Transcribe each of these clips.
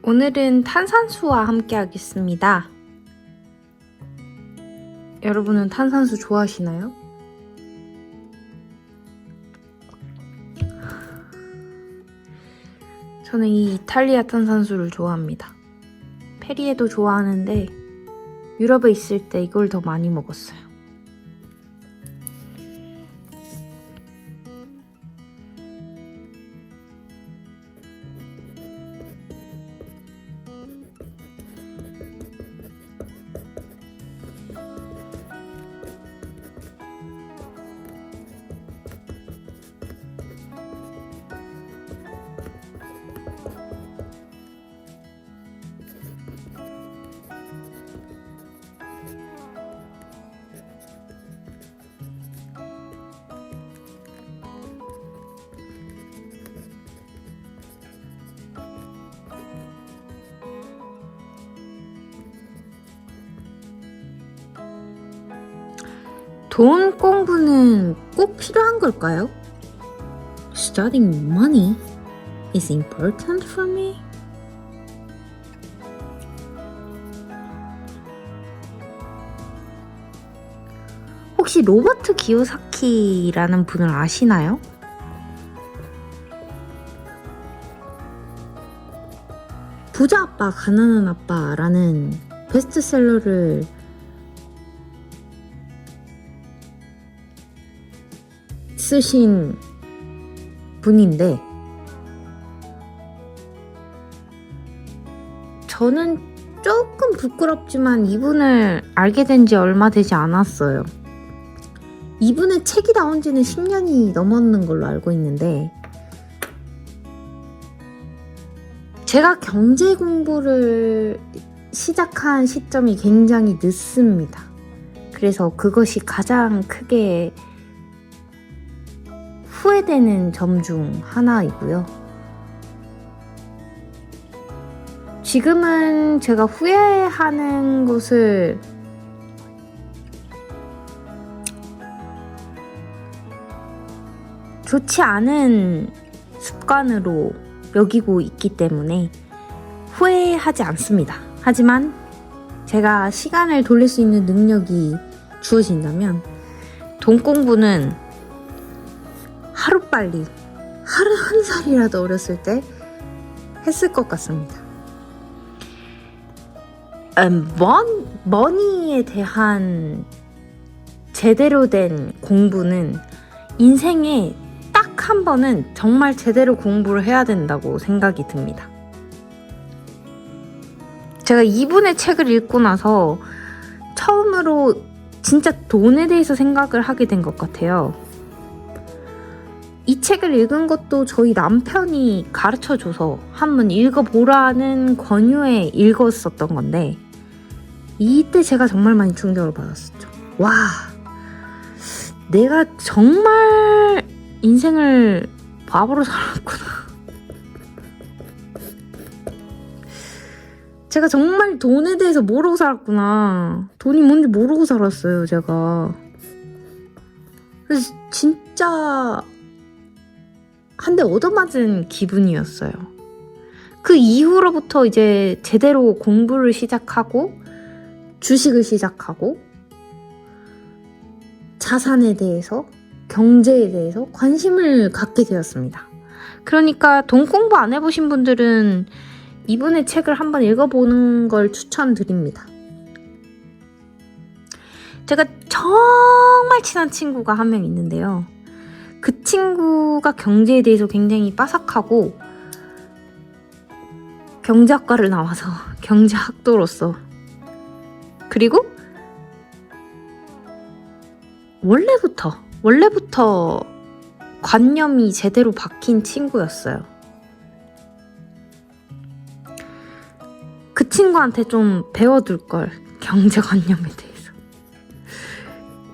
오늘은 탄산수와 함께 하겠습니다. 여러분은 탄산수 좋아하시나요? 저는 이 이탈리아 탄산수를 좋아합니다. 페리에도 좋아하는데 유럽에 있을 때 이걸 더 많이 먹었어요. 돈 공부는 꼭 필요한 걸까요? Studying money is important for me? 혹시 로버트 기요사키라는 분을 아시나요? 부자 아빠, 가난한 아빠라는 베스트셀러를 쓰신 분인데 저는 조금 부끄럽지만 이분을 알게 된 지 얼마 되지 않았어요. 이분의 책이 나온 지는 10년이 넘었는 걸로 알고 있는데 제가 경제 공부를 시작한 시점이 굉장히 늦습니다. 그래서 그것이 가장 크게 후회되는 점 중 하나이고요. 지금은 제가 후회하는 것을 좋지 않은 습관으로 여기고 있기 때문에 후회하지 않습니다. 하지만 제가 시간을 돌릴 수 있는 능력이 주어진다면 돈 공부는 하루빨리, 하루 한 살이라도 어렸을 때 했을 것 같습니다. 머니에 대한 제대로 된 공부는 인생에 딱 한 번은 정말 제대로 공부를 해야 된다고 생각이 듭니다. 제가 이분의 책을 읽고 나서 처음으로 진짜 돈에 대해서 생각을 하게 된 것 같아요. 이 책을 읽은 것도 저희 남편이 가르쳐줘서 한번 읽어보라는 권유에 읽었었던 건데 이때 제가 정말 많이 충격을 받았었죠. 와, 내가 정말 인생을 바보로 살았구나. 제가 정말 돈에 대해서 모르고 살았구나. 돈이 뭔지 모르고 살았어요, 제가. 그래서 진짜 한 대 얻어맞은 기분이었어요. 그 이후로부터 이제 제대로 공부를 시작하고 주식을 시작하고 자산에 대해서 경제에 대해서 관심을 갖게 되었습니다. 그러니까 돈 공부 안 해보신 분들은 이분의 책을 한번 읽어보는 걸 추천드립니다. 제가 정말 친한 친구가 한 명 있는데요. 그 친구가 경제에 대해서 굉장히 빠삭하고 경제학과를 나와서 경제학도로서 그리고 원래부터 관념이 제대로 박힌 친구였어요. 그 친구한테 좀 배워둘 걸, 경제관념에 대해서.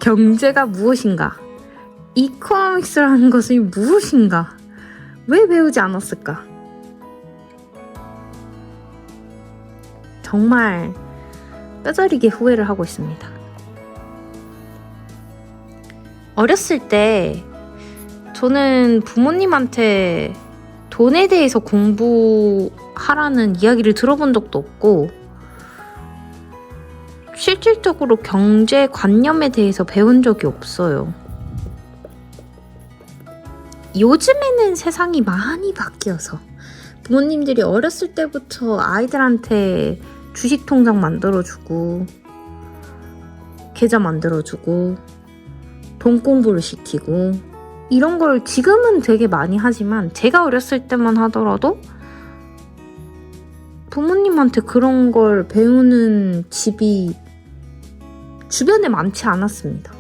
경제가 무엇인가? 이코노믹스라는 것이 무엇인가? 왜 배우지 않았을까? 정말 뼈저리게 후회를 하고 있습니다. 어렸을 때 저는 부모님한테 돈에 대해서 공부하라는 이야기를 들어본 적도 없고 실질적으로 경제관념에 대해서 배운 적이 없어요. 요즘에는 세상이 많이 바뀌어서 부모님들이 어렸을 때부터 아이들한테 주식통장 만들어주고 계좌 만들어주고 돈 공부를 시키고 이런 걸 지금은 되게 많이 하지만 제가 어렸을 때만 하더라도 부모님한테 그런 걸 배우는 집이 주변에 많지 않았습니다.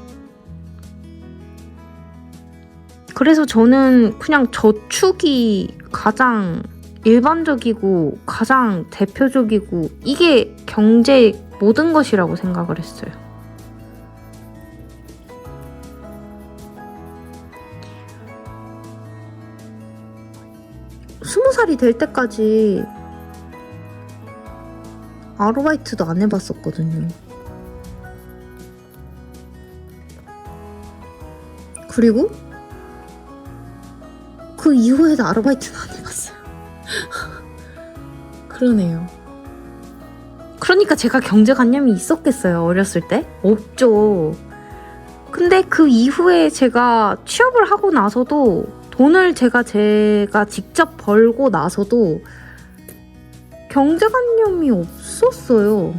그래서 저는 그냥 저축이 가장 일반적이고 가장 대표적이고 이게 경제의 모든 것이라고 생각을 했어요. 스무 살이 될 때까지 아르바이트도 안 해봤었거든요. 그리고 그 이후에도 아르바이트는 안 해봤어요. 그러네요. 그러니까 제가 경제관념이 있었겠어요, 어렸을 때? 없죠. 근데 그 이후에 제가 취업을 하고 나서도 돈을 제가 직접 벌고 나서도 경제관념이 없었어요.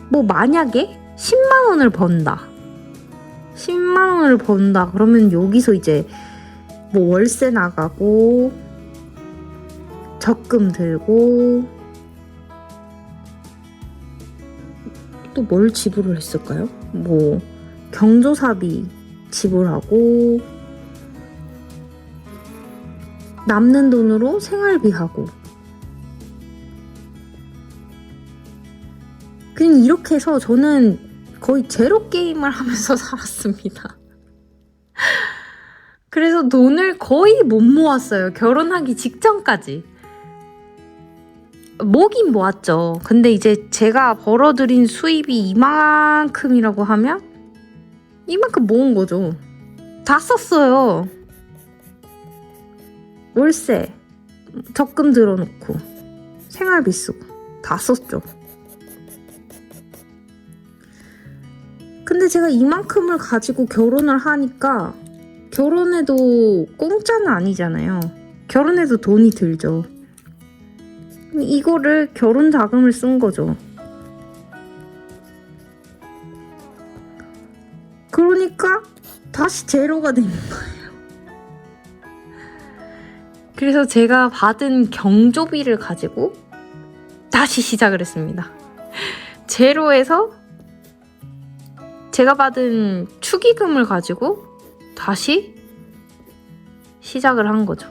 뭐 만약에 10만 원을 번다. 10만 원을 번다. 그러면 여기서 이제 뭐 월세 나가고 적금 들고 또 뭘 지불을 했을까요? 뭐 경조사비 지불하고 남는 돈으로 생활비하고 그냥 이렇게 해서 저는 거의 제로 게임을 하면서 살았습니다. 그래서 돈을 거의 못 모았어요. 결혼하기 직전까지. 모긴 모았죠. 근데 이제 제가 벌어들인 수입이 이만큼이라고 하면 이만큼 모은 거죠. 다 썼어요. 월세, 적금 들어놓고 생활비 쓰고 다 썼죠. 근데 제가 이만큼을 가지고 결혼을 하니까 결혼해도 공짜는 아니잖아요. 결혼해도 돈이 들죠. 이거를 결혼 자금을 쓴 거죠. 그러니까 다시 제로가 된 거예요. 그래서 제가 받은 경조비를 가지고 다시 시작을 했습니다. 제로에서 제가 받은 축의금을 가지고 다시 시작을 한 거죠.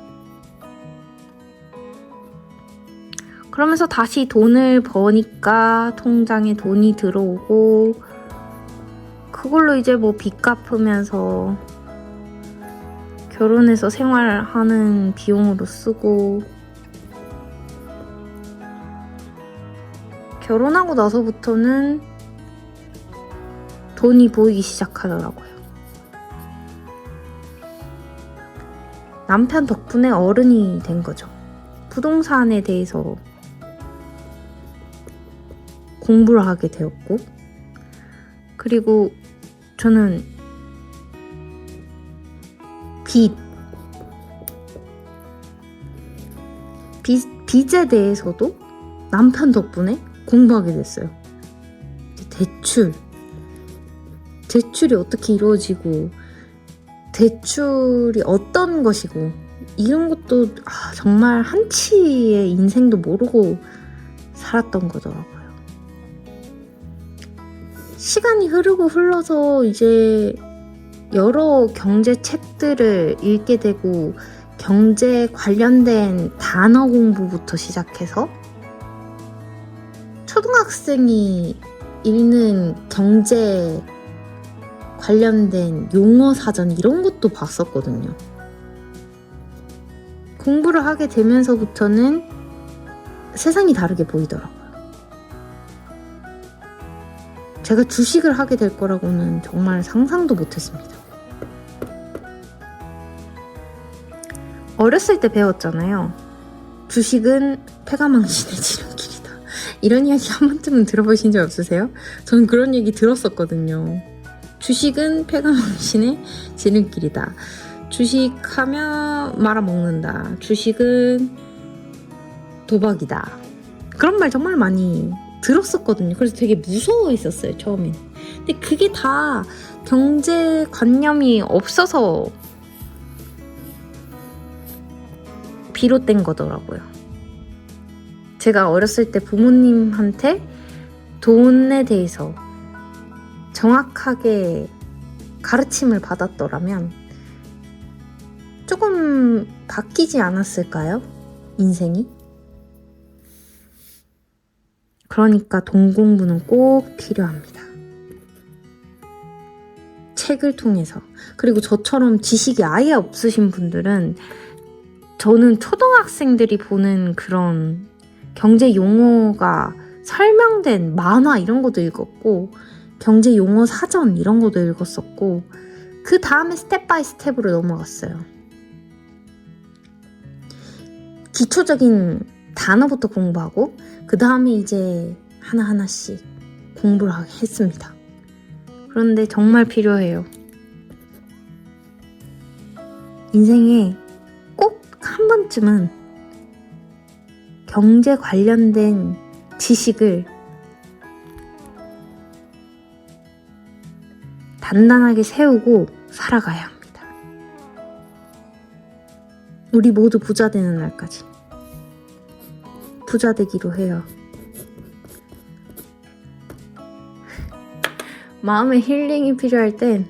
그러면서 다시 돈을 버니까 통장에 돈이 들어오고 그걸로 이제 뭐 빚 갚으면서 결혼해서 생활하는 비용으로 쓰고 결혼하고 나서부터는 돈이 보이기 시작하더라고요. 남편 덕분에 어른이 된 거죠. 부동산에 대해서 공부를 하게 되었고 그리고 저는 빚에 대해서도 남편 덕분에 공부하게 됐어요. 대출이 어떻게 이루어지고 대출이 어떤 것이고 이런 것도 정말 한치의 인생도 모르고 살았던 거더라고요. 시간이 흐르고 흘러서 이제 여러 경제 책들을 읽게 되고 경제 관련된 단어 공부부터 시작해서 초등학생이 읽는 경제 관련된 용어 사전 이런 것도 봤었거든요. 공부를 하게 되면서부터는 세상이 다르게 보이더라고요. 제가 주식을 하게 될 거라고는 정말 상상도 못했습니다. 어렸을 때 배웠잖아요. 주식은 패가망신의 지름길이다. 이런 이야기 한 번쯤은 들어보신 적 없으세요? 저는 그런 얘기 들었었거든요. 주식은 패가망신의 지름길이다. 주식하면 말아먹는다. 주식은 도박이다. 그런 말 정말 많이 들었었거든요. 그래서 되게 무서워했었어요, 처음엔. 근데 그게 다 경제관념이 없어서 비롯된 거더라고요. 제가 어렸을 때 부모님한테 돈에 대해서 정확하게 가르침을 받았더라면 조금 바뀌지 않았을까요? 인생이? 그러니까 돈 공부는 꼭 필요합니다. 책을 통해서. 그리고 저처럼 지식이 아예 없으신 분들은 저는 초등학생들이 보는 그런 경제 용어가 설명된 만화 이런 것도 읽었고 경제 용어 사전 이런 것도 읽었었고 그 다음에 스텝 바이 스텝으로 넘어갔어요. 기초적인 단어부터 공부하고 그 다음에 이제 하나하나씩 공부를 했습니다. 그런데 정말 필요해요. 인생에 꼭 한 번쯤은 경제 관련된 지식을 단단하게 세우고 살아가야 합니다. 우리 모두 부자 되는 날까지 부자 되기로 해요. 마음의 힐링이 필요할 땐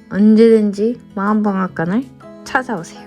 언제든지 마음방앗간을 찾아오세요.